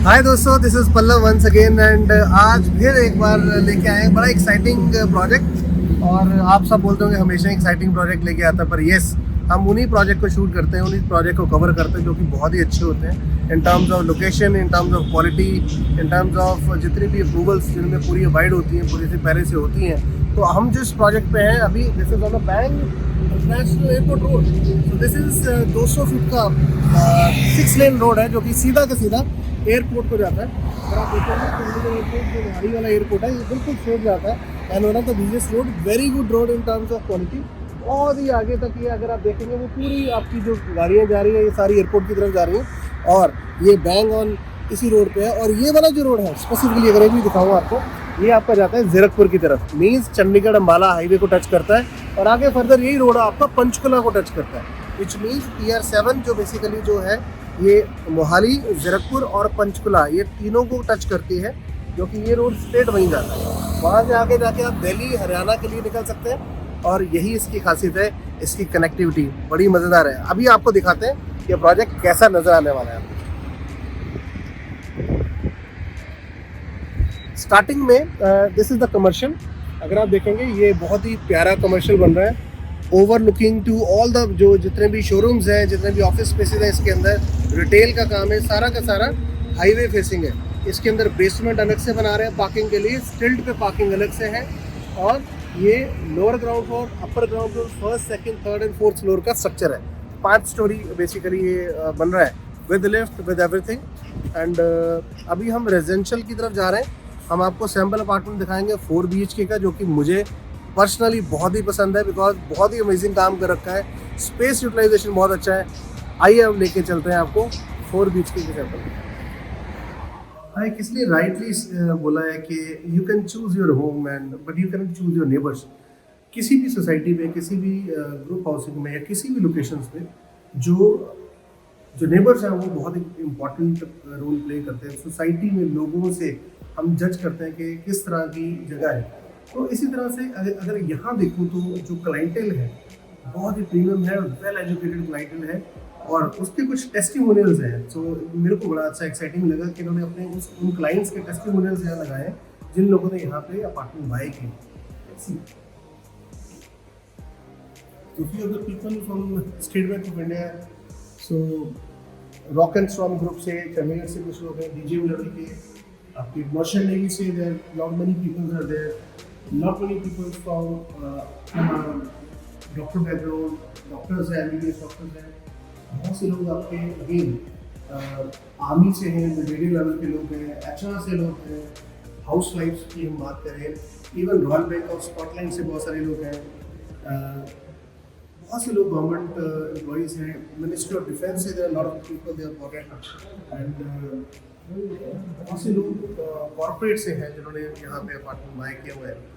हाय दोस्तों, this is Pallav once again and आज फिर एक बार लेके आए हैं बड़ा एक्साइटिंग प्रोजेक्ट। और आप सब बोलते होंगे हमेशा एक्साइटिंग प्रोजेक्ट लेके आता है, पर यस, हम उन्हीं प्रोजेक्ट को शूट करते हैं, उन्हीं प्रोजेक्ट को कवर करते हैं जो कि बहुत ही अच्छे होते हैं in terms of location, in terms of quality, in terms of जितनी भी अप्रूवल्स जिनमें पूरी अवाइड होती हैं, पूरी से पहले से होती हैं। तो हम जिस प्रोजेक्ट पे हैं अभी, this is on a bank international airport road. So this is 200 feet का 6 लेन रोड है जो कि सीधा का सीधा एयरपोर्ट को जाता है। अगर आप देखेंगे तो एयरपोर्ट जो मोहाली वाला एयरपोर्ट है ये बिल्कुल स्ट्रेट जाता है and one of the biggest road, very good road in terms of quality. बहुत ही आगे तक ये अगर आप देखेंगे वो पूरी आपकी जो गाड़ियाँ जा रही हैं ये सारी एयरपोर्ट की तरफ जा रही हैं और ये बैंग ऑन इसी रोड पे है। और ये वाला जो रोड है स्पेसिफिकली अगर ये भी दिखाऊँ आपको, ये आपका जाता है जीरकपुर की तरफ, मीन्स चंडीगढ़ अम्बाला हाईवे को टच करता है और आगे फर्दर यही रोड आपका पंचकुला को टच करता है, विच मीन्स TR7 जो बेसिकली जो है ये मोहाली, जीरकपुर और पंचकुला ये तीनों को टच करती है, जो कि ये रोड स्ट्रेट वहीं जाता है। वहाँ से आगे जाके आप दिल्ली हरियाणा के लिए निकल सकते हैं और यही इसकी खासियत है, इसकी कनेक्टिविटी बड़ी मज़ेदार है। अभी आपको दिखाते हैं ये प्रोजेक्ट कैसा नज़र आने वाला है। स्टार्टिंग में दिस इज़ द कमर्शियल। अगर आप देखेंगे ये बहुत ही प्यारा कमर्शियल बन रहा है, overlooking to all the जो जितने भी शोरूम्स हैं, जितने भी ऑफिस स्पेसेस हैं, इसके अंदर रिटेल का काम है, सारा का सारा हाईवे फेसिंग है। इसके अंदर बेसमेंट अलग से बना रहे हैं पार्किंग के लिए, स्टिल्ट पे पार्किंग अलग से है और ये lower ground floor, upper ground floor, first, second, third and fourth floor का स्ट्रक्चर है। 5 स्टोरी बेसिकली ये बन रहा है with lift with everything. And अभी हम रेजिडेंशियल की तरफ जा रहे हैं। हम आपको सैम्पल अपार्टमेंट दिखाएंगे 4 BHK का, जो कि मुझे पर्सनली बहुत ही पसंद है बिकॉज बहुत ही अमेजिंग काम कर रखा है, स्पेस यूटिलाइजेशन बहुत अच्छा है। आइए अब लेके चलते हैं आपको 4 BHK के सैंपल। हाँ, किसने राइटली बोला है कि you can choose your home and but you can choose your neighbours. किसी भी सोसाइटी में, किसी भी ग्रुप हाउसिंग में या किसी भी लोकेशंस में जो नेबर्स हैं वो बहुत इंपॉर्टेंट रोल प्ले करते हैं। सोसाइटी में लोगों से हम जज करते हैं कि किस तरह की जगह है। तो इसी तरह से अगर यहाँ देखूँ तो जो क्लाइंटेल है बहुत ही प्रीमियम है, वेल एजुकेटेड क्लाइंटेल है और उसके कुछ टेस्टिमोनियल्स हैं। तो मेरे को बड़ा अच्छा एक्साइटिंग लगा कि इन्होंने अपने उन क्लाइंट्स के टेस्टिमोनियल्स यहाँ लगाए हैं जिन लोगों ने यहाँ पे अपार्टमेंट बाय किए। तो few of the people from State Bank of India, so Rock and Storm group से, चंडीगढ़ से कुछ लोग हैं, DJ Melody के, आपकी मर्चेंट नेवी से, there not many people are there, not many people from doctor background, doctors हैं, MBBS doctors हैं, बहुत से लोग आपके अगेन आर्मी से हैं, मिलिट्री लेवल के लोग हैं, HR से लोग हैं, हाउस वाइफ्स की हम बात करें, even Royal Bank of Scotland से बहुत सारे लोग हैं, बहुत से लोग गवर्नमेंट एम्प्लॉइज हैं, मिनिस्ट्री ऑफ डिफेंस से, lot of people they are important and बहुत से लोग कॉर्पोरेट से हैं जिन्होंने यहाँ पे अपार्टमेंट बाय किया हुआ है।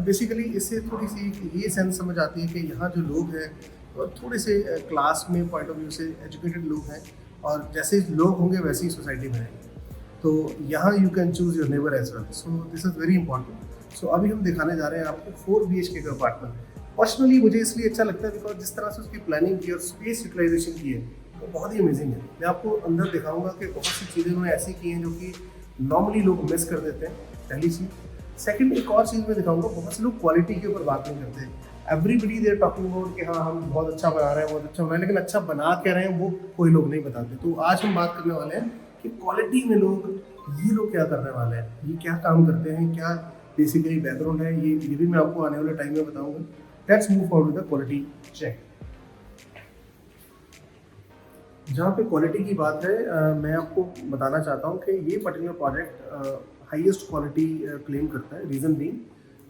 बेसिकली इससे थोड़ी सी ये सेंस समझ आती है कि यहाँ जो लोग हैं और थोड़े से क्लास में पॉइंट ऑफ व्यू से एजुकेटेड लोग हैं और जैसे लोग होंगे वैसे ही सोसाइटी में रहेंगे। तो यहाँ you can choose your neighbour as well, so this is very important. So अभी हम दिखाने जा रहे हैं आपको 4 BHK का अपार्टमेंट। पर्सनली मुझे इसलिए अच्छा लगता है बिकॉज जिस तरह से उसकी प्लानिंग की और स्पेस यूटिलाइजेशन की है वो बहुत ही अमेजिंग है। मैं आपको अंदर दिखाऊंगा कि बहुत सी चीज़ें उन्होंने ऐसी की हैं जो कि नॉर्मली लोग मिस कर देते हैं, पहली चीज़। सेकंड, एक और चीज़ मैं दिखाऊंगा, बहुत से लोग क्वालिटी के ऊपर बात नहीं करते। एवरीबडी देयर टॉकिंग अबाउट कि हाँ हम बहुत अच्छा बना रहे हैं, बहुत अच्छा बना रहे हैं, लेकिन अच्छा बना क्या रहे हैं वो कोई लोग नहीं बताते। तो आज हम बात करने वाले हैं कि क्वालिटी में ये लोग क्या करने वाले हैं, ये क्या काम करते हैं, क्या बेसिकली बैकग्राउंड है, ये भी मैं आपको आने वाले टाइम में बताऊँगा। Let's move forward with the quality check. जहाँ पे क्वालिटी की बात है, मैं आपको बताना चाहता हूँ कि ये particular project highest quality claim करता है। रीज़न बीइंग,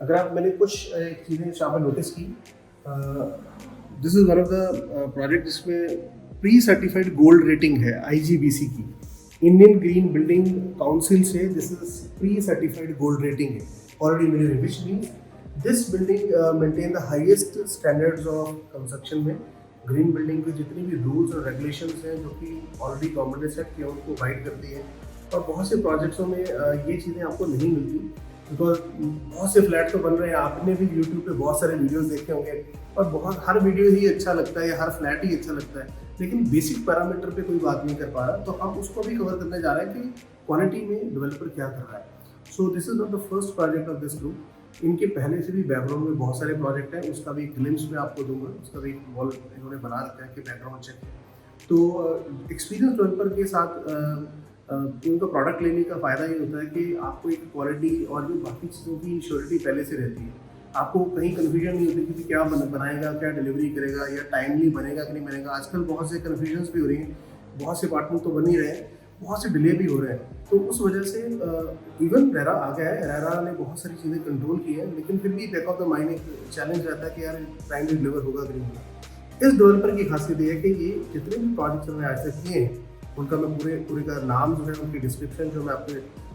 अगर आप मैंने कुछ चीज़ें यहाँ पर नोटिस की, this is one of the project जिसमें प्री सर्टिफाइड गोल्ड रेटिंग है IGBC की, इंडियन ग्रीन बिल्डिंग काउंसिल से। This is pre certified gold rating है ऑलरेडी मिली है, which means this building maintain the highest standards of construction में। Green building के जितनी भी रूल्स और रेगुलेशंस हैं जो कि ऑलरेडी गवर्नमेंट ने सेट किया उनको गाइड करती है। और बहुत से प्रोजेक्ट्सों में ये चीज़ें आपको नहीं मिलती बिकॉज बहुत से फ्लैट तो बन रहे हैं। आपने भी यूट्यूब पे बहुत सारे वीडियोस देखे होंगे और बहुत हर वीडियो ही अच्छा लगता है या हर फ्लैट ही अच्छा लगता है, लेकिन बेसिक पैरामीटर पे कोई बात नहीं कर पा रहा। तो हम उसको भी कवर करने जा रहे हैं कि क्वालिटी में डेवलपर क्या कर रहा है। सो this is not the first project of this group, इनके पहले से भी बैकग्राउंड में बहुत सारे प्रोजेक्ट हैं, उसका भी ग्लिम्स में आपको दूंगा, उसका भी वॉल इन्होंने बना रखा है कि बैकग्राउंड चेक है। तो एक्सपीरियंस डेवलपर के साथ उनका प्रोडक्ट लेने का फ़ायदा ये होता है कि आपको एक क्वालिटी और भी बाकी चीज़ों की श्योरिटी पहले से रहती है। आपको कहीं कन्फ्यूजन नहीं होती कि क्या बनाएगा, क्या डिलीवरी करेगा, या टाइमली बनेगा कि नहीं बनेगा। आजकल बहुत से कन्फ्यूजन्स भी हो रही हैं, बहुत से पार्टनर तो बन ही रहे हैं, बहुत से डिले भी हो रहे हैं। तो उस वजह से इवन रेरा आ गया है, रेरा ने बहुत सारी चीज़ें कंट्रोल की है, लेकिन फिर भी बैक ऑफ द माइंड एक चैलेंज रहता है कि यार टाइमली डिलीवर होगा कि नहीं होगा। इस डेवलपर की खासियत ये है कि ये जितने भी प्रोजेक्ट्स हमने आज तक किए हैं उनका मैं पूरे का नाम जो है, उनकी डिस्क्रिप्शन जो मैं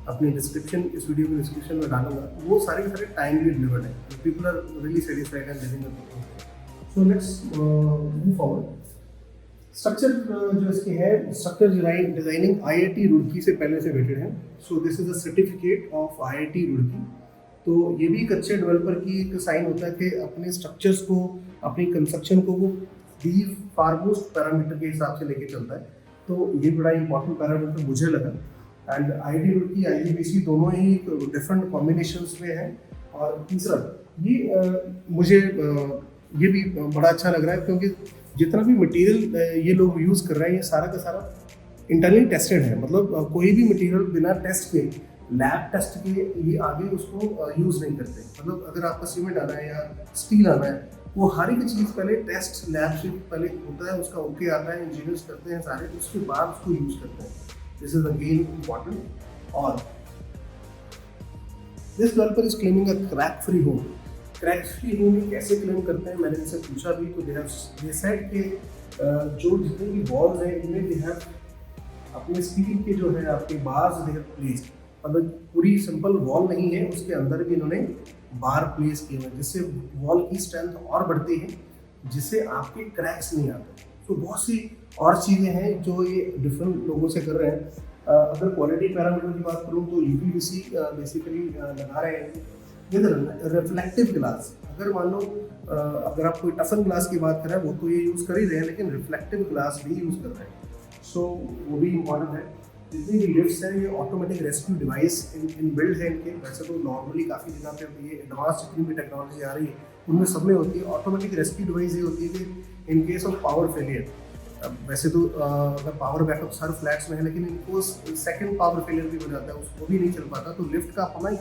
अपनी डिस्क्रिप्शन इस वीडियो की डिस्क्रिप्शन में डालूंगा, वो सारे टाइमली डिलीवर्ड है। People are really satisfied and living it. So let's move forward. Structure जो इसके है, स्ट्रक्चर डिजाइनिंग IIT रुड़की से पहले से वेटेड है। सो this is a certificate of IIT Roorkee. तो ये भी एक अच्छे डेवलपर की एक साइन होता है कि अपने स्ट्रक्चर्स को, अपनी कंस्ट्रक्शन को वो दी फारमोस्ट पैरामीटर के हिसाब से लेके चलता है। तो ये बड़ा इंपॉर्टेंट पैरामीटर मुझे लगा। एंड IIT रुड़की IGBC दोनों ही डिफरेंट कॉम्बिनेशंस में है। और तीसरा मुझे ये भी बड़ा अच्छा लग रहा है क्योंकि जितना भी मटेरियल ये लोग यूज़ कर रहे हैं ये सारा का सारा इंटरनली टेस्टेड है। मतलब कोई भी मटेरियल बिना टेस्ट के, लैब टेस्ट के ये आगे उसको यूज़ नहीं करते। मतलब अगर आपका सीमेंट आना है या स्टील आना है, वो हर एक चीज़ पहले टेस्ट लैब से पहले होता है, उसका ओके आता है, इंजीनियर्स करते हैं सारे, उसके बाद उसको यूज़ करते हैं। This is again important. और this developer is claiming a crack free home. Crack free home कैसे क्लेम करते हैं, मैंने इनसे पूछा भी, तो दे सेड कि जो जितने भी वॉल्स हैं इनमें दे हैव अपने स्टील के जो है आपके बार्स दे हैव प्लेस्ड। मतलब पूरी सिंपल वॉल नहीं है, उसके अंदर भी इन्होंने बार प्लेस किए हैं, जिससे वॉल की स्ट्रेंथ और बढ़ती है, जिससे आपके क्रैक्स नहीं आते। तो बहुत सी और चीज़ें हैं जो ये डिफरेंट लोगों से कर रहे हैं। अगर क्वालिटी पैरामीटर की बात करूँ तो UPVC बेसिकली लगा रहे हैं विद रिफ्लेक्टिव ग्लास। अगर मान लो अगर आप कोई टफन ग्लास की बात करें, वो तो ये यूज़ कर ही रहे हैं, लेकिन रिफ्लेक्टिव ग्लास भी यूज़ कर रहे हैं। सो वो भी इम्पॉर्टेंट है। जितनी भी लिफ्ट्स हैं ये automatic rescue device in build है इनके। वैसे तो नॉर्मली काफ़ी जगह पे ये एडवांस जितनी भी टेक्नोलॉजी आ रही है उनमें सब में होती है। ऑटोमेटिक रेस्क्यू डिवाइस ये होती है कि in case of power failure, वैसे तो अगर पावर बैकअप हर फ्लैट्स में है, लेकिन इनको सेकंड पावर फेलियर भी हो जाता है, उसको भी नहीं चल पाता, तो लिफ्ट का अपना ही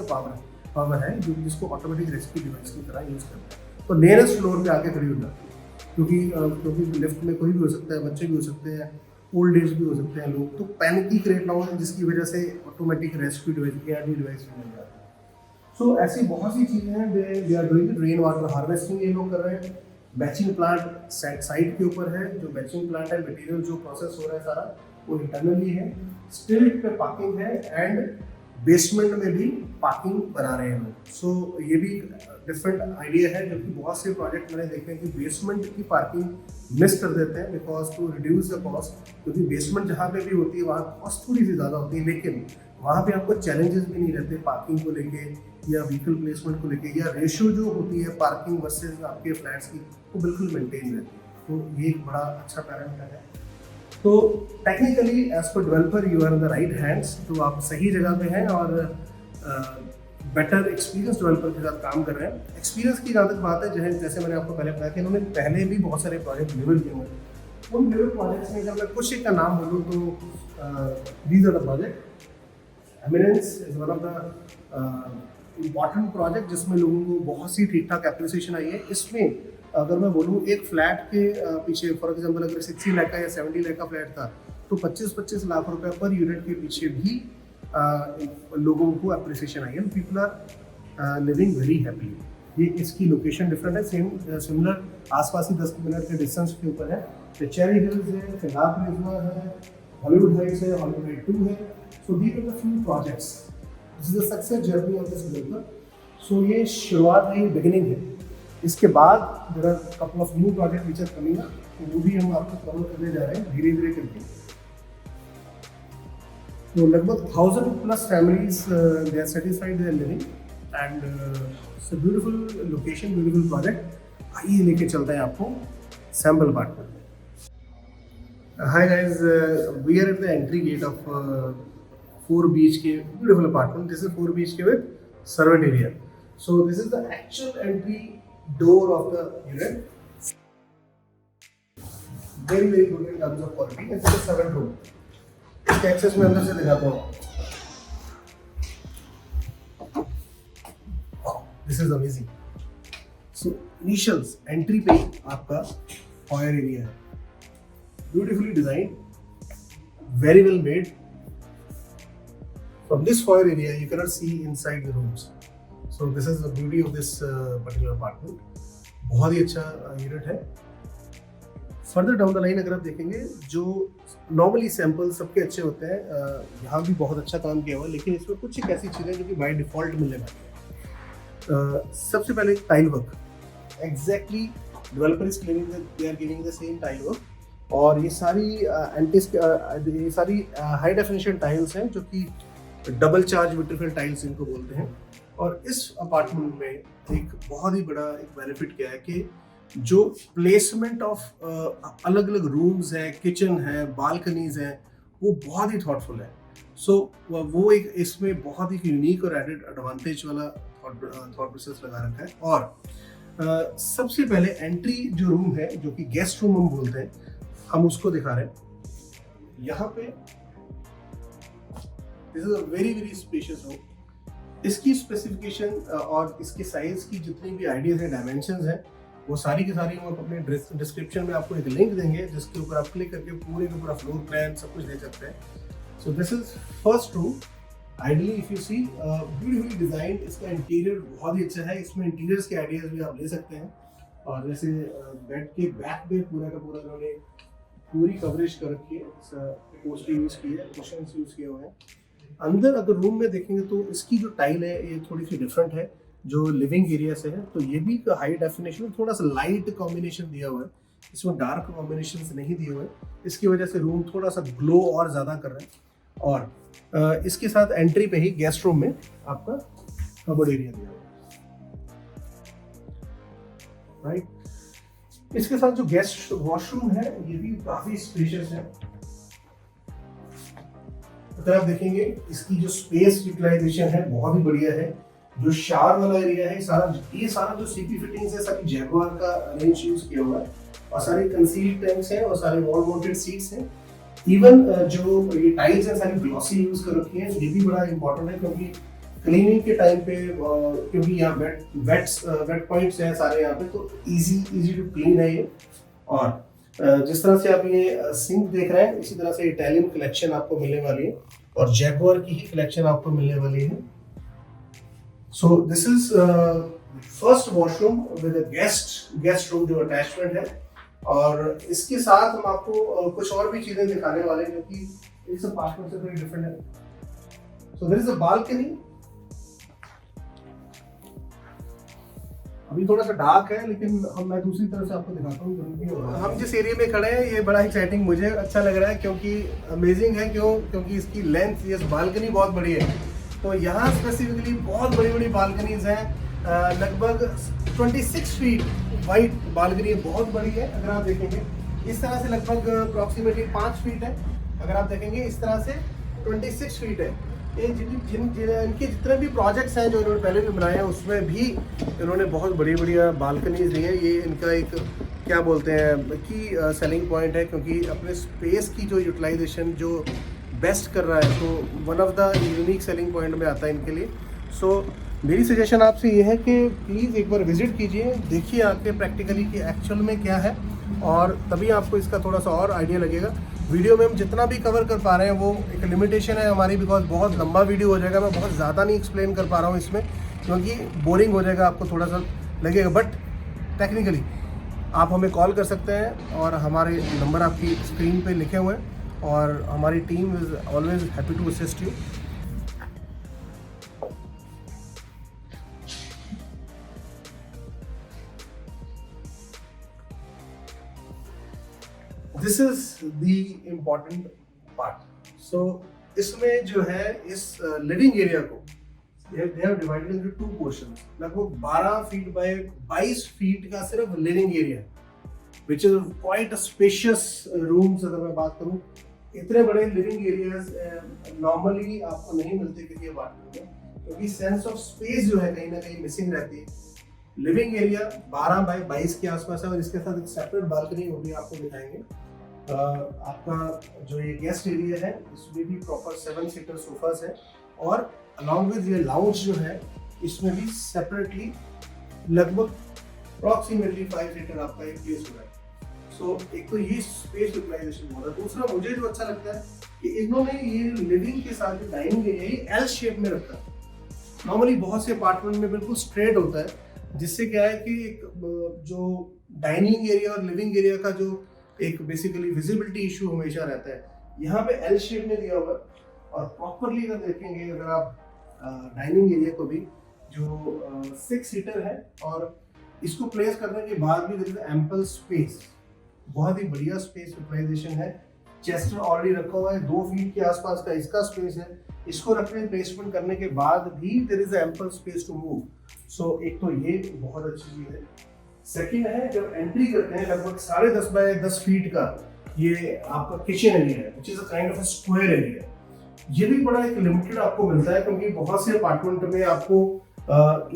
पावर है जो जिसको ऑटोमेटिक रेस्क्यू डिवाइस की तरह यूज़ करता है। तो नियरेस्ट फ्लोर पे आके खड़ी हो जाती है, क्योंकि लिफ्ट में कोई भी हो सकता है, बच्चे भी हो सकते हैं, ओल्ड एज भी हो सकते हैं लोग, तो पैनिक ही क्रिएट ना हो जिसकी वजह से automatic rescue device ARD device मिल जाता है। सो ऐसी बहुत सी चीज़ें हैं। They are doing rain water harvesting ये लोग कर रहे हैं। बैचिंग प्लांट साइट के ऊपर है, जो बैचिंग प्लांट है, मटेरियल जो प्रोसेस हो रहा है सारा वो इंटरनली है। स्टिल्ट पे पार्किंग है एंड बेसमेंट में भी पार्किंग बना रहे हैं लोग। सो ये भी डिफरेंट आइडिया है, जबकि बहुत से प्रोजेक्ट मैंने देखे हैं कि बेसमेंट की पार्किंग मिस कर देते हैं because to reduce the cost. क्योंकि बेसमेंट जहाँ पे भी होती है वहाँ कॉस्ट थोड़ी सी ज़्यादा होती है, लेकिन वहाँ पे आपको चैलेंजेस भी नहीं रहते पार्किंग को लेके या व्हीकल प्लेसमेंट को लेके, या रेशियो जो होती है पार्किंग वर्सेस आपके फ्लैट्स की वो बिल्कुल मेंटेन रहती है। तो ये एक बड़ा अच्छा पैरामीटर है। तो technically as per developer you are in the right hands, तो आप सही जगह पे हैं और बेटर एक्सपीरियंस डेवलपर के साथ काम कर रहे हैं। एक्सपीरियंस की जहाँ तक बात है, जैसे मैंने आपको पहले बताया कि इन्होंने पहले भी बहुत सारे प्रोजेक्ट डिलीवर किए हुए हैं। उन डिलीवर प्रोजेक्ट्स में अगर मैं कुछ एक का नाम बोलूँ तो these are the project. Eminence is one of the important project जिसमें लोगों को बहुत सी ठीक ठाक एप्रिसिएशन आई है। इसमें अगर मैं बोलूँ एक फ्लैट के पीछे फॉर एग्जांपल अगर 60 लाख का या 70 लाख का फ्लैट था तो 25-25 लाख रुपए पर यूनिट के पीछे भी लोगों को एप्रिसिएशन आई है। People are living very happily. ये इसकी लोकेशन डिफरेंट है, सिमिलर आसपास ही 10 मिनट के डिस्टेंस के ऊपर है। चेरी हिल्स है, फिलहाल प्लेजमा है, हॉलीवुड हाइट्स है, हॉलीवुड हाइट 2 है। So these are the few projects. This is the success journey of this developer. So ये शुरुआत है, बिगिनिंग है। इसके बाद there are couple of new project which are coming up, तो वो भी हम आपको कवर करने जा रहे हैं धीरे धीरे करके। तो लगभग 1000+ families they are satisfied they are living and it's a beautiful location, beautiful project. आइए लेके चलते हैं आपको सैम्पल पार्टनर में। Hi guys, we are at the entry gate of 4 BHK beautiful apartment. This is 4 BHK with servant area. So this is the actual entry door of the unit. Very very good in terms of quality. And this is servant room. इसके access में अंदर से दिखाता हूँ. This is amazing. So initials entry पे आपका foyer area है. Beautifully designed, very well made. From this foyer area, you cannot see inside the rooms. So this is the beauty of this particular apartment. बहुत ही अच्छा unit है. Further down the line अगर आप देखेंगे, जो normally sample सबके अच्छे होते हैं, यहाँ भी बहुत अच्छा काम किया हुआ है, लेकिन इसमें कुछ एक ऐसी चीज़ें जो कि बाय डिफॉल्ट मिलने वाली है. सबसे पहले tile work. Exactly developer is claiming that they are giving the same tile work. और ये सारी हाई डेफिनेशन टाइल्स हैं जो कि डबल चार्ज विट्रिफिल टाइल्स इनको बोलते हैं. और इस अपार्टमेंट में एक बहुत ही बड़ा एक बेनिफिट क्या है कि जो प्लेसमेंट ऑफ अलग अलग रूम्स है, किचन है, बालकनीज हैं, वो बहुत ही थॉटफुल है. सो वो एक इसमें बहुत ही यूनिक और एडेड एडवांटेज वाला थॉट प्रोसेस लगा रखा है. और सबसे पहले एंट्री जो रूम है, जो कि गेस्ट रूम हम बोलते हैं, हम उसको दिखा रहे हैं. यहाँ पे this is a very very spacious room. इसकी स्पेसिफिकेशन और इसके साइज की जितनी भी आइडियाज हैं, डायमेंशंस हैं, वो सारी की सारी हम अपने डिस्क्रिप्शन में आपको एक लिंक देंगे, जिसके ऊपर आप क्लिक करके पूरे का पूरा फ्लोर प्लान सब कुछ देख सकते हैं. So this is first room. Ideally if you see beautifully design. इसका इंटीरियर बहुत ही अच्छा है. इसमें इंटीरियर्स के आइडियाज भी आप ले सकते हैं. और जैसे बेड के बैक पे पूरा का पूरा उन्होंने पूरी कवरेज कर रखी है, पोस्टर यूज की है, कुशन्स यूज किए हुए हैं. अंदर अगर रूम में देखेंगे तो इसकी जो टाइल है ये थोड़ी सी डिफरेंट है जो लिविंग एरिया से है. तो ये भी हाई डेफिनेशन, थोड़ा सा लाइट कॉम्बिनेशन दिया हुआ है, इसमें डार्क कॉम्बिनेशन नहीं दिए हुए. इसकी वजह से रूम थोड़ा सा ग्लो और ज़्यादा कर रहा है. और इसके साथ एंट्री पे ही गेस्ट रूम में आपका कबर्ड एरिया दिया हुआ है, राइट. इसके साथ जो गेस्ट वॉशरूम है ये भी काफ़ी स्पेशियस है. अगर आप देखेंगे इसकी जो स्पेस यूटिलाइजेशन है बहुत ही बढ़िया है. जो शावर वाला एरिया है, ये सारा जो सीपी फिटिंग्स है सारी जैगुआर का रेंज यूज किया हुआ है. और सारे कंसील्ड टैंक्स हैं और सारे वॉल माउंटेड सीट्स हैं. इवन जो ये टाइल्स हैं सारी ग्लॉसी यूज कर रखी है. ये भी बड़ा इंपॉर्टेंट है क्योंकि क्लीनिंग के टाइम पे, क्योंकि यहाँ वेट पॉइंट्स हैं सारे यहाँ पे, तो इजी टू क्लीन है ये. और जिस तरह से आप ये सिंक देख रहे हैं, इसी तरह से इटालियन कलेक्शन आपको मिलने वाली है और जैगुआर की ही कलेक्शन आपको मिलने वाली है. सो this is first washroom with a guest room जो अटैचमेंट है. और इसके साथ हम आपको कुछ और भी चीजें दिखाने वाले हैं जो कि इस अपार्टमेंट से थोड़ी डिफरेंट है. So there is a balcony. अभी थोड़ा सा डार्क है, लेकिन मैं दूसरी तरफ से आपको दिखाता हूँ. हम जिस एरिया में खड़े हैं ये बड़ा एक्साइटिंग, मुझे अच्छा लग रहा है क्योंकि अमेजिंग है. क्योंकि इसकी लेंथ, ये बालकनी बहुत बड़ी है. तो यहाँ स्पेसिफिकली बहुत बड़ी बड़ी बालकनीज हैं. लगभग 26 फीट वाइड बालकनी बहुत बड़ी है. अगर आप देखेंगे इस तरह से लगभग अप्रॉक्सीमेटली 5 फीट है. अगर आप देखेंगे इस तरह से 26 फीट है. ये इनके जितने भी प्रोजेक्ट्स हैं जो इन्होंने पहले भी बनाए हैं उसमें भी इन्होंने बहुत बड़ी बड़ी बालकनीज दी हैं. ये इनका एक क्या बोलते हैं कि सेलिंग पॉइंट है, क्योंकि अपने स्पेस की जो यूटिलाइजेशन जो बेस्ट कर रहा है, तो one of the unique selling point में आता है इनके लिए. सो मेरी सजेशन आपसे ये है कि प्लीज़ एक बार विजिट कीजिए, देखिए आके प्रैक्टिकली कि एक्चुअल में क्या है, और तभी आपको इसका थोड़ा सा और आइडिया लगेगा. वीडियो में हम जितना भी कवर कर पा रहे हैं वो एक लिमिटेशन है हमारी, बिकॉज बहुत लंबा वीडियो हो जाएगा. मैं बहुत ज़्यादा नहीं एक्सप्लेन कर पा रहा हूँ इसमें, क्योंकि बोरिंग हो जाएगा, आपको थोड़ा सा लगेगा. बट टेक्निकली आप हमें कॉल कर सकते हैं और हमारे नंबर आपकी स्क्रीन पे लिखे हुए हैं, और हमारी team is always happy to assist you. This is the important part. So इसमें जो है इस लिविंग एरिया को they have divided into 2 portions. लगभग 12 फीट बाय 22 फीट का सिर्फ living area, which is quite a spacious rooms. अगर मैं बात करूं इतने बड़े लिविंग एरियाज नॉर्मली आपको नहीं मिलते किसी अपार्टमेंट में, क्योंकि सेंस ऑफ स्पेस जो है कहीं ना कहीं मिसिंग रहती है। लिविंग एरिया 12 बाय 22 के आसपास है और इसके साथ एक सेपरेट बालकनी वो भी आपको दिखाएंगे। आपका जो ये गेस्ट एरिया है इसमें भी प्रॉपर 7 सीटर सोफास है और अलॉन्ग विद ये लाउंज जो है इसमें भी सेपरेटली लगभग अप्रॉक्सीमेटली 5 सीटर आपका एक प्लेस हो रहा है। सो एक तो ये स्पेस यूटिलाइजेशन हो रहा है। दूसरा मुझे जो अच्छा लगता है कि इन्होंने ये लिविंग के साथ डाइनिंग एरिया ये एल शेप में रखा है। नॉर्मली बहुत से अपार्टमेंट में बिल्कुल स्ट्रेट होता है, जिससे क्या है कि एक जो डाइनिंग एरिया और लिविंग एरिया का जो एक बेसिकली विजिबिलिटी इशू हमेशा रहता है, यहाँ पे एल शेप में दिया हुआ है। और प्रॉपरली अगर देखेंगे, अगर आप डाइनिंग एरिया को भी जो 6 सीटर है और इसको प्लेस करने के बाद भी देयर इज एम्पल स्पेस, बहुत ही बढ़िया स्पेस यूटिलाइजेशन है। चेस्टर ऑलरेडी रखा हुआ है, 2 फीट के आसपास का इसका स्पेस है। इसको रखने प्लेसमेंट करने के बाद भी there is ample space to move. So एक तो ये बहुत अच्छी चीज है। सेकंड है, जब एंट्री करते हैं लगभग 10.5 बाय 10 फीट का ये आपका किचन एरिया है, which is a kind of a square area. ये भी बड़ा एक लिमिटेड आपको मिलता है, क्योंकि बहुत से अपार्टमेंट में आपको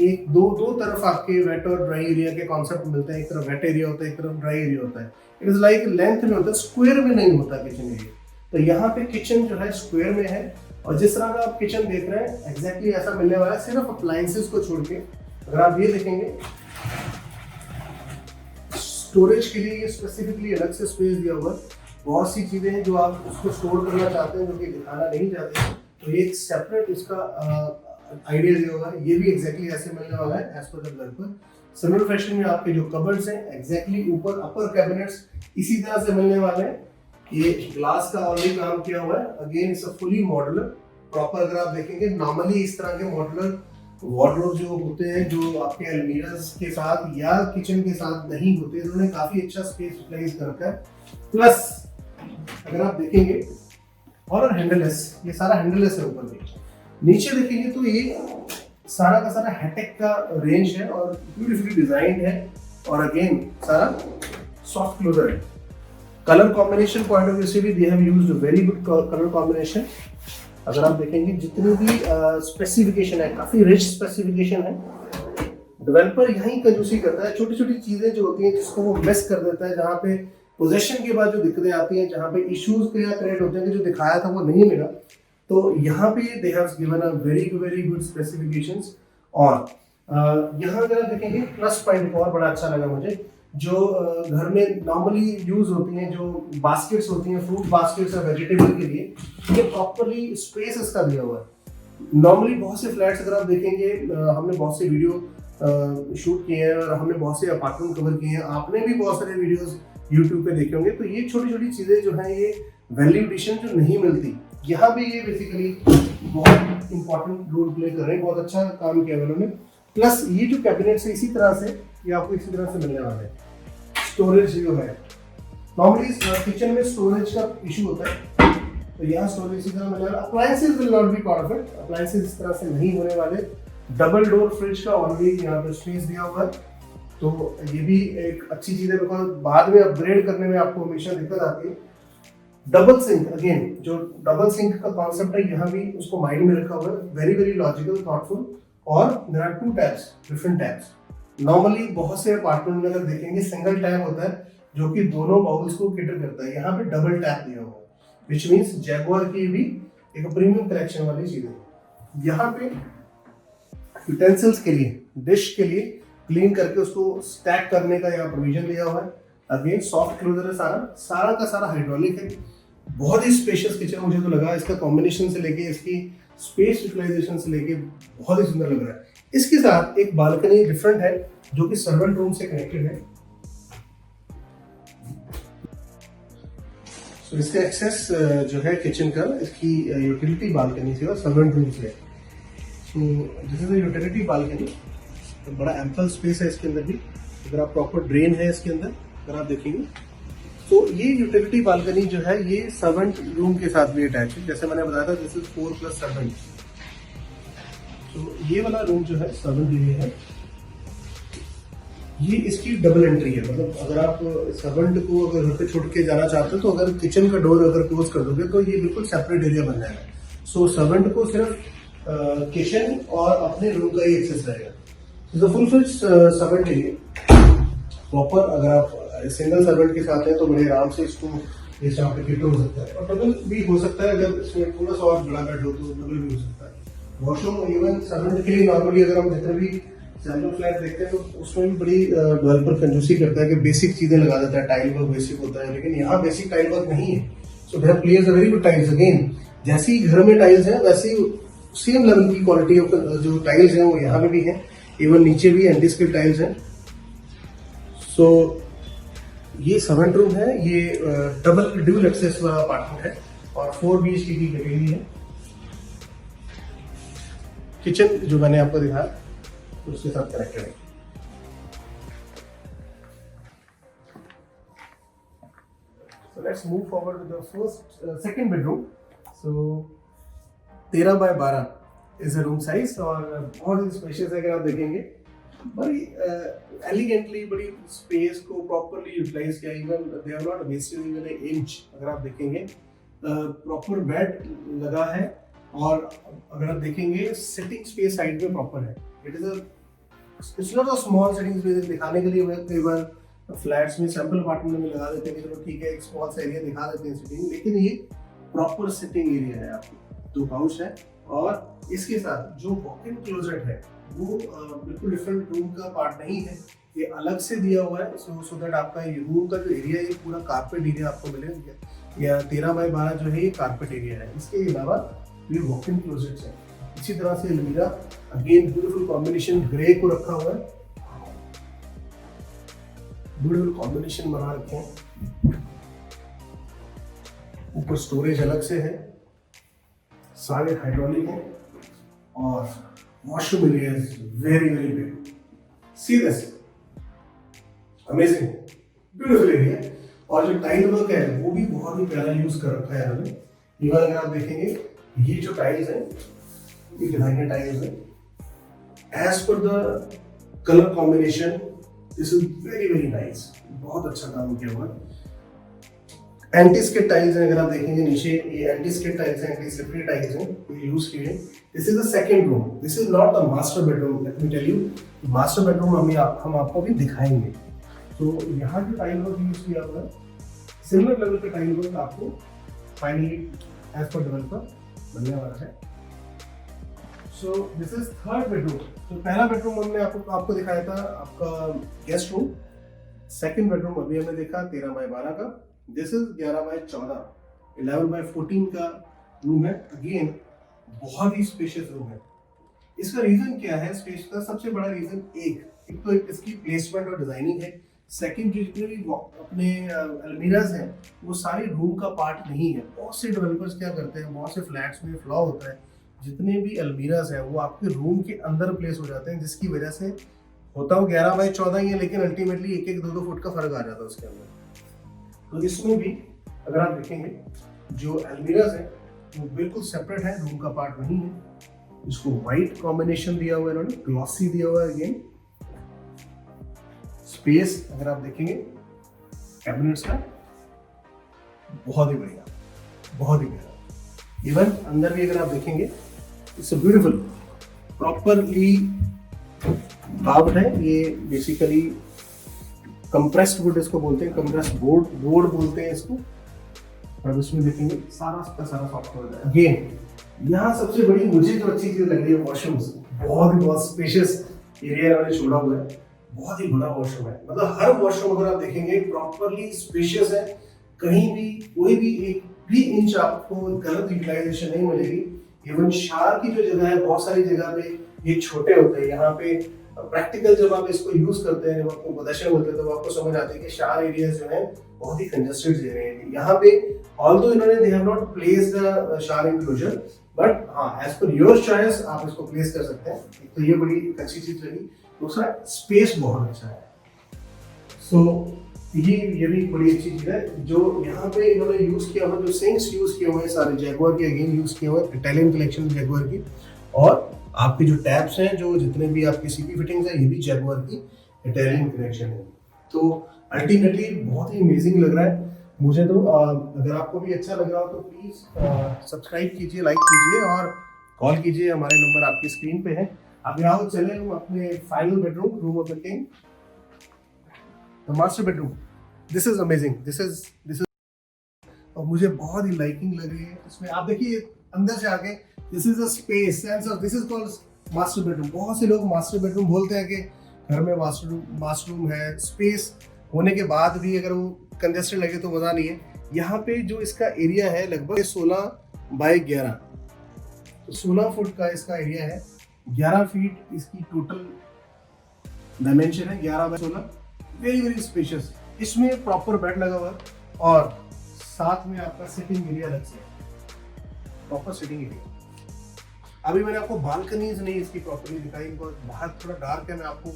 एक दो तरफ आपके वेट और ड्राई एरिया के कॉन्सेप्ट मिलते हैं। एक तरफ वेट एरिया होता है, एक तरफ ड्राई एरिया होता है। इट इज लाइक लेंथ में होता है, स्क्वायर में नहीं होता किचन एरिया। तो यहाँ पे किचन जो है स्क्वायर में है और जिस तरह का आप किचन देख रहे हैं एग्जैक्टली ऐसा मिलने वाला है, सिर्फ अप्लायंसेस को छोड़ के। अगर आप ये देखेंगे, स्टोरेज के लिए ये स्पेसिफिकली अलग से स्पेस दिया हुआ है। बहुत सी चीजें हैं जो आप उसको स्टोर करना चाहते हैं, जो कि दिखाना नहीं चाहते, तो ये एक सेपरेट इसका आइडिया दिया होगा। ये भी एग्जैक्टली ऐसे मिलने वाला है as per developer. Similar fashion में आपके जो कबर्ड्स हैं एग्जैक्टली ऊपर अपर कैबिनेट्स इसी तरह से मिलने वाले हैं। ये ग्लास का ऑलरेडी काम किया हुआ है। Again it's a fully modular proper. अगर आप देखेंगे नॉर्मली इस तरह के मॉड्यूलर वार्डरोब जो होते हैं, जो आपके अलमीराज के साथ या किचन के साथ नहीं होते, इन्होंने काफी अच्छा स्पेस यूटिलाइज कर रखा है। प्लस अगर आप देखेंगे और हैंडललेस, ये सारा हैंडललेस है ऊपर भी। नीचे देखेंगे तो ये सारा का सारा हैटेक का रेंज है और ब्यूटीफुली डिजाइन है और अगेन सारा सॉफ्ट क्लोजर है। Colour combination point of view से भी they have used very good colour combination. अगर आप देखेंगे जितनी भी स्पेसिफिकेशन है, काफी रिच स्पेसिफिकेशन है। डेवलपर यहीं कंजूसी करता है, छोटी छोटी चीजें जो होती हैं जिसको वो मिस कर देता है, जहाँ पे पोजेशन के बाद जो दिक्कतें आती हैं, जहाँ पे इश्यूज क्रिएट होते हैं कि जो दिखाया था वो नहीं मिला, तो यहाँ पे they have given a very good specifications. और यहाँ अगर आप देखेंगे प्लस पॉइंट और बड़ा अच्छा लगा मुझे, जो घर में नॉर्मली यूज होती हैं, जो बास्केट्स होती हैं, फ्रूट बास्केट्स या वेजिटेबल के लिए, ये प्रॉपरली स्पेस इसका दिया हुआ है। नॉर्मली बहुत से फ्लैट्स अगर आप देखेंगे, हमने बहुत से वीडियो शूट किए हैं और हमने बहुत से अपार्टमेंट कवर किए हैं, आपने भी बहुत सारे वीडियोस यूट्यूब पे देखे होंगे। तो ये छोटी छोटी चीजें जो हैं, ये वैल्यू एडिशन जो नहीं मिलती, यहाँ पे ये बेसिकली बहुत इंपॉर्टेंट रोल प्ले कर रहे हैं। बहुत अच्छा काम किया उन्होंने। प्लस ये जो कैबिनेट है इसी तरह से, ये आपको इसी तरह से मिलने वाला है। स्टोरेज जो है, नॉर्मली किचन में स्टोरेज का इशू होता है, तो यहाँ स्टोरेज इसी तरह मिलने वाला। Appliances will not be part of it, appliances इस तरह से नहीं होने वाले। डबल डोर फ्रिज का ऑलरेडी यहाँ पे स्पेस दिया हुआ है, तो ये भी एक अच्छी चीज है, बिकॉज बाद में अपग्रेड करने में आपको हमेशा दिक्कत आती है। डबल सिंक, अगेन जो डबल सिंक का कॉन्सेप्ट है, यहाँ भी उसको माइंड में रखा हुआ है। Very logical, thoughtful. और there are 2 tabs, different tabs. Normally बहुत से अपार्टमेंट में अगर देखेंगे सिंगल टैब होता है जो कि दोनों बाउल्स को कैटर करता है। यहाँ पे डबल टैब दिया हुआ है, विच मीन्स जैगुआर की भी एक प्रीमियम कलेक्शन वाली चीज है। यहाँ पे यूटेंसिल्स के लिए, डिश के लिए क्लीन करके उसको स्टैक करने का यहाँ प्रोविजन दिया हुआ है। अगेन सॉफ्ट क्लोजर है, सारा का सारा हाइड्रोलिक है। बहुत ही स्पेशियस किचन मुझे तो लगा। इसका कॉम्बिनेशन से लेके इसकी स्पेस यूटिलाइजेशन से लेके बहुत ही सुंदर लग रहा है। इसके साथ एक बालकनी डिफरेंट है जो कि सर्वेंट रूम से कनेक्टेड है। तो इसका एक्सेस जो है किचन का, इसकी यूटिलिटी बालकनी से और सर्वेंट रूम से। सो this is a utility balcony, तो बड़ा एम्पल स्पेस है इसके अंदर भी। अगर आप प्रॉपर ड्रेन है इसके अंदर, अगर आप देखेंगे तो ये यूटिलिटी बालकनी जो है ये सर्वेंट रूम के साथ भी अटैच है। जैसे मैंने बताया था, दिस इज 4+7। तो ये वाला रूम जो है सर्वेंट एरिया है। ये इसकी डबल एंट्री है, मतलब अगर आप सर्वेंट को अगर घर पे छोड़ के जाना चाहते हो तो अगर किचन का डोर अगर क्लोज कर दोगे तो ये बिल्कुल सेपरेट एरिया बन जाएगा। सो सर्वेंट को सिर्फ किचन और अपने रूम का ही एक्सेस रहेगा। Full fledge servant area proper. अगर आप सिंगल सर्वेंट के साथ हैं तो बड़े आराम से इसको इस यहाँ पे फिट हो सकता है, और डबल भी हो सकता है अगर इसमें थोड़ा सा और बड़ा बेड हो तो डबल भी हो सकता है। वॉशरूम इवन सर्वेंट के लिए नॉर्मली अगर हम जितने भी सैलून फ्लैट देखते हैं तो उसमें भी बड़ी डेवलपर कंजूसी करता है कि बेसिक चीजें लगा देता है, टाइल वर्क बेसिक होता है, लेकिन यहाँ बेसिक टाइल वर्क नहीं है। So they have placed a very good tiles. Again जैसे ही घर में टाइल्स है वैसे ही सेम लेवल की क्वालिटी ऑफ जो टाइल्स हैं वो यहाँ पे भी है, इवन नीचे भी एंटी स्किप टाइल्स हैं। सो ये सर्वेंट रूम है, ये डबल ड्यूल एक्सेस वाला अपार्टमेंट है और 4 BHK की कैटेगरी है। किचन जो मैंने आपको दिखाया उसके साथ कनेक्टेड है। So let's move forward with the second bedroom. So 13 by 12 is a room size और बहुत ही स्पेशियस है। अगर आप देखेंगे बड़ी एलिगेंटली बड़ी स्पेस को प्रॉपरली यूटिलाइज किया, even they have not wasted even an inch. अगर आप देखेंगे प्रॉपर बेड लगा है और अगर आप देखेंगे सिटिंग स्पेस साइड में प्रॉपर है। It's not a small sitting space. दिखाने के लिए कई बार फ्लैट्स में सैंपल अपार्टमेंट में लगा देते हैं कि चलो ठीक है एक स्मॉल सा एरिया दिखा देते हैं सिटिंग, लेकिन ये प्रॉपर सिटिंग एरिया है आपकी। 2 हाउस है और इसके साथ जो वॉक इन क्लोजेट है वो बिल्कुल डिफरेंट रूम का पार्ट नहीं है, ये अलग से दिया हुआ है। सो दैट आपका ये रूम का जो एरिया है पूरा कारपेट एरिया आपको मिलेगा, या 13 by 12 जो है ये कारपेट एरिया है। इसके अलावा ये वॉक इन क्लोजेट्स है। इसी तरह से अलमीरा, अगेन ब्यूटीफुल कॉम्बिनेशन, ग्रे को रखा हुआ है, ब्यूटीफुल कॉम्बिनेशन बना रखे हैं। ऊपर स्टोरेज अलग से है, सारे हाइड्रोलिक है और washroom area is very very big. See this, amazing beautiful area. और जो टाइल वर्क है वो भी बहुत ही प्यारा यूज कर रखा है इन्होंने। इवन अगर आप देखेंगे ये जो टाइल्स हैं ये डिजाइनर टाइल्स हैं as per the colour combination. This is very very nice, बहुत अच्छा काम किया हुआ है। एंटी स्किड टाइल्स हैं, अगर आप देखेंगे नीचे ये एंटी स्किड टाइल्स हैं, एंटी स्लिपरी टाइल्स हैं, ये यूज किए हैं। This is the second room, this is not the master bedroom. Let me tell you, master bedroom हम आपको भी दिखाएंगे। तो यहाँ जो टाइल वर्क यूज किया हुआ है सिमिलर लेवल का टाइल वर्क आपको फाइनली एज पर डेवलपर बनने वाला है। सो दिस इज थर्ड बेडरूम। तो पहला बेडरूम हमने आपको दिखाया था आपका गेस्ट रूम। सेकंड बेडरूम अभी हमने देखा 13 by 12 का। दिस इज 11 by 14, 11 by 14 का रूम है। अगेन बहुत ही स्पेशियस रूम है। इसका रीजन क्या है स्पेस का? सबसे बड़ा रीजन एक तो इसकी प्लेसमेंट और डिजाइनिंग है। सेकंड जो जितने भी अपने अलमीराज हैं वो सारे रूम का पार्ट नहीं है। बहुत से डेवलपर्स क्या करते हैं, बहुत से फ्लैट्स में फ्लॉ होता है, जितने भी अलमीराज हैं वो आपके रूम के अंदर प्लेस हो जाते हैं, जिसकी वजह से होता हो 11 by 14 ही है, लेकिन अल्टीमेटली 1-1, 2-2 फुट का फर्क आ जाता है उसके अंदर। तो इसमें भी अगर आप देखेंगे जो अलमीराज है वो बिल्कुल सेपरेट है, रूम का पार्ट नहीं है। इसको व्हाइट कॉम्बिनेशन दिया हुआ है इन्होंने, ग्लॉसी दिया हुआ है। अगेन स्पेस अगर आप देखेंगे कैबिनेट्स का बहुत ही बढ़िया, बहुत ही प्यारा। इवन अंदर भी अगर आप देखेंगे it's a beautiful properly carved है। ये बेसिकली कंप्रेस्ड वुड इसको बोलते हैं, कंप्रेस्ड बोर्ड बोलते हैं इसको। और उसमें देखेंगे सारा सॉफ्टवेयर है। अगेन यहाँ सबसे बड़ी मुझे जो अच्छी चीज लग रही है वॉशरूम्स, बहुत स्पेशियस एरिया इन्होंने छोड़ा हुआ है, बहुत ही बड़ा वॉशरूम है। मतलब हर वॉशरूम अगर आप देखेंगे प्रॉपरली स्पेशियस है, कहीं भी कोई भी एक भी इंच आपको गलत यूटिलाइजेशन नहीं मिलेगी। इवन शार की जो जगह है, बहुत सारी जगह पे ये छोटे होते हैं। यहाँ पे प्रैक्टिकल जब आप इसको यूज करते हैं, जब आपको पोजीशन होते हैं, तो आपको समझ आती है कि शार एरियाज जो है बहुत ही कंजेस्टेड एरिया है। यहाँ पे ऑल्दो इन्होंने दे हैव नॉट प्लेस्ड द शार इंक्लोजर, बट हाँ एज पर योर चॉइस आप इसको प्लेस कर सकते हैं। तो ये बड़ी अच्छी चीज लगी। दूसरा स्पेस बहुत अच्छा है। सो ये भी बड़ी अच्छी चीज है। जो यहाँ पे इन्होंने यूज किया हुआ, जो सिंक्स यूज किए हुए हैं सारे जैगुआर के अगेन यूज किए हुए हैं, इटालियन कलेक्शन जैगुआर की। और आपके जो टैप्स हैं, जो जितने भी आपकी सीपी फिटिंग्स हैं, ये भी जैगुआर की इटालियन कनेक्शन है। तो अल्टीमेटली बहुत ही अमेजिंग लग रहा है मुझे। तो अगर आपको भी अच्छा लग रहा हो तो प्लीज सब्सक्राइब कीजिए, लाइक कीजिए और कॉल कीजिए, हमारे नंबर आपकी स्क्रीन पे है। अब यहाँ चले हम अपने final bedroom, room of the king, the master bedroom. This is amazing, this is और मुझे बहुत ही लाइकिंग लग रही है इसमें। आप देखिए अंदर से आके, this is a space sense of, this is called master bedroom. बहुत से लोग मास्टर बेडरूम बोलते हैं कि घर में मास्टरूम है, स्पेस होने के बाद भी अगर वो कंजेस्टेड लगे तो मजा नहीं है। यहाँ पे जो इसका एरिया है लगभग 16 बाय 11, तो 16 फुट का इसका एरिया है। 11 फीट इसकी टोटल डायमेंशन है, 11 बाय 16, वेरी वेरी स्पेशियस। इसमें प्रॉपर बेड लगा हुआ है और साथ में आपका सिटिंग एरिया अलग से, प्रॉपर सिटिंग एरिया। अभी मैंने आपको बालकनीज नहीं इसकी प्रॉपर्ली दिखाई, बिकॉज बाहर थोड़ा डार्क है। मैं आपको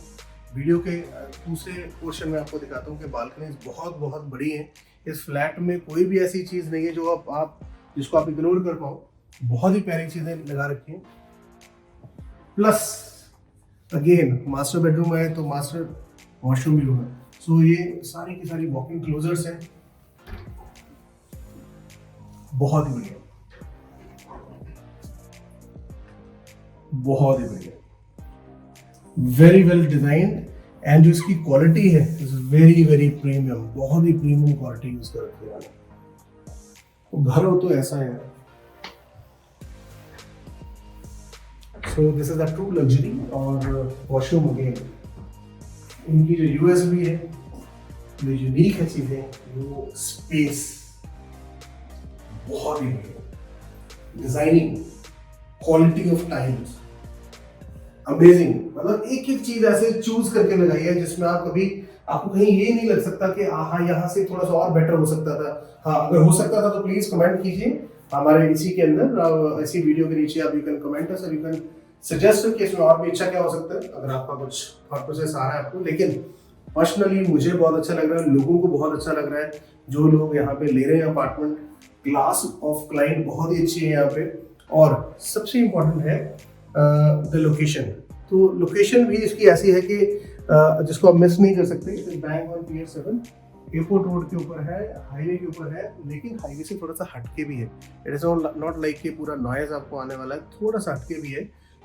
वीडियो के दूसरे पोर्शन में आपको दिखाता हूँ कि बालकनीज बहुत बहुत बड़ी हैं। इस फ्लैट में कोई भी ऐसी चीज़ नहीं है जो आप जिसको आप इग्नोर कर पाओ। बहुत ही प्यारी चीज़ें लगा रखी हैं। प्लस अगेन मास्टर बेडरूम है तो मास्टर वॉशरूम भी होगा। सो ये सारी की सारी वॉकिंग क्लोजर्स हैं, बहुत ही बढ़िया, बहुत ही बढ़िया, वेरी वेल डिजाइंड। एंड जो इसकी क्वालिटी है इज वेरी वेरी प्रीमियम, बहुत ही प्रीमियम क्वालिटी यूज कर रखी है। तो घर हो तो ऐसा है। सो this is a true luxury. और वॉशरूम अगेन, इनकी जो यूएसबी है, जो यूनिक है चीजें, वो स्पेस बहुत ही बढ़िया, designing, quality of tiles amazing. मतलब एक एक चीज ऐसे चूज करके लगाई है जिसमें आप कभी, आपको कहीं ये नहीं लग सकता कि हाँ यहाँ से थोड़ा सा और बेटर हो सकता था। हाँ, अगर हो सकता था तो प्लीज कमेंट कीजिए हमारे इसी के अंदर, इसी वीडियो के नीचे आप you can comment us, you can suggest कि इसमें और भी अच्छा क्या हो सकता है, अगर आपका कुछ थॉट प्रोसेस आ रहा है आपको। लेकिन पर्सनली मुझे बहुत अच्छा लग रहा है, लोगों को बहुत अच्छा लग रहा है। जो लोग यहाँ पे ले रहे हैं अपार्टमेंट, क्लास ऑफ क्लाइंट बहुत ही अच्छी है यहाँ पे। और सबसे इम्पोर्टेंट है द लोकेशन। तो लोकेशन भी इसकी ऐसी है कि जिसको आप मिस नहीं कर सकते। Bank on Pier 7, airport road के ऊपर है, हाईवे के ऊपर है, लेकिन हाईवे से थोड़ा सा हटके भी है। इट इज नॉट लाइक कि पूरा नॉइज आपको आने वाला है, थोड़ा सा हटके भी है।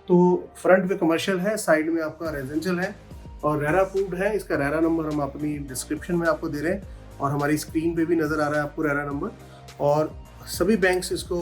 तो फ्रंट पे कमर्शियल है, साइड में आपका रेजिडेंशियल है और रेरा अप्रूव्ड है। इसका रेरा नंबर हम अपनी डिस्क्रिप्शन में आपको दे रहे हैं और हमारी स्क्रीन पे भी नज़र आ रहा है आपको रेरा नंबर। और सभी बैंक्स इसको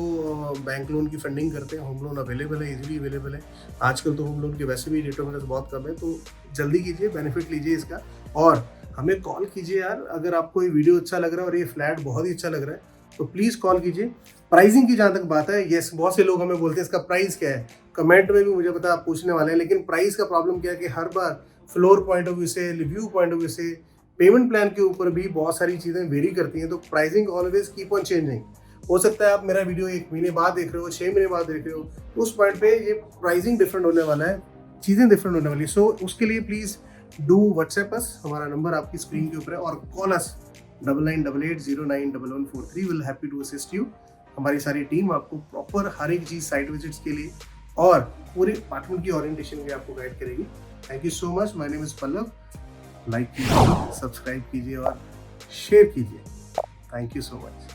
बैंक लोन की फंडिंग करते हैं। होम लोन अवेलेबल है, इजीली अवेलेबल है। आजकल तो होम लोन के वैसे भी रेट ऑफ इंटरेस्ट बहुत कम है, तो जल्दी कीजिए, बेनिफिट लीजिए इसका। और हमें कॉल कीजिए यार, अगर आपको ये वीडियो अच्छा लग रहा है और ये फ्लैट बहुत ही अच्छा लग रहा है तो प्लीज़ कॉल कीजिए। प्राइसिंग की जहाँ तक बात है, यस, बहुत से लोग हमें बोलते हैं इसका प्राइस क्या है, कमेंट में भी मुझे पता आप पूछने वाले हैं। लेकिन प्राइस का प्रॉब्लम क्या है कि हर बार फ्लोर पॉइंट ऑफ व्यू से, रिव्यू पॉइंट ऑफ व्यू से, पेमेंट प्लान के ऊपर भी बहुत सारी चीज़ें वेरी करती हैं। तो pricing always keep on changing. हो सकता है आप मेरा वीडियो 1 महीने बाद देख रहे हो, 6 महीने बाद देख रहे हो, तो उस पॉइंट पे ये प्राइसिंग डिफरेंट होने वाला है, चीज़ें डिफरेंट होने वाली। सो उसके लिए प्लीज़ डू व्हाट्सएप अस, हमारा नंबर आपकी स्क्रीन के ऊपर है, और call us 9988091143। Will happy to assist you. हमारी सारी टीम आपको प्रॉपर हर एक चीज़, साइट विजिट्स के लिए और पूरे अपार्टमेंट की ओरिएंटेशन के लिए आपको गाइड करेगी। Thank you so much. My name is Pallav. Like कीजिए, सब्सक्राइब कीजिए और शेयर कीजिए। Thank you so much.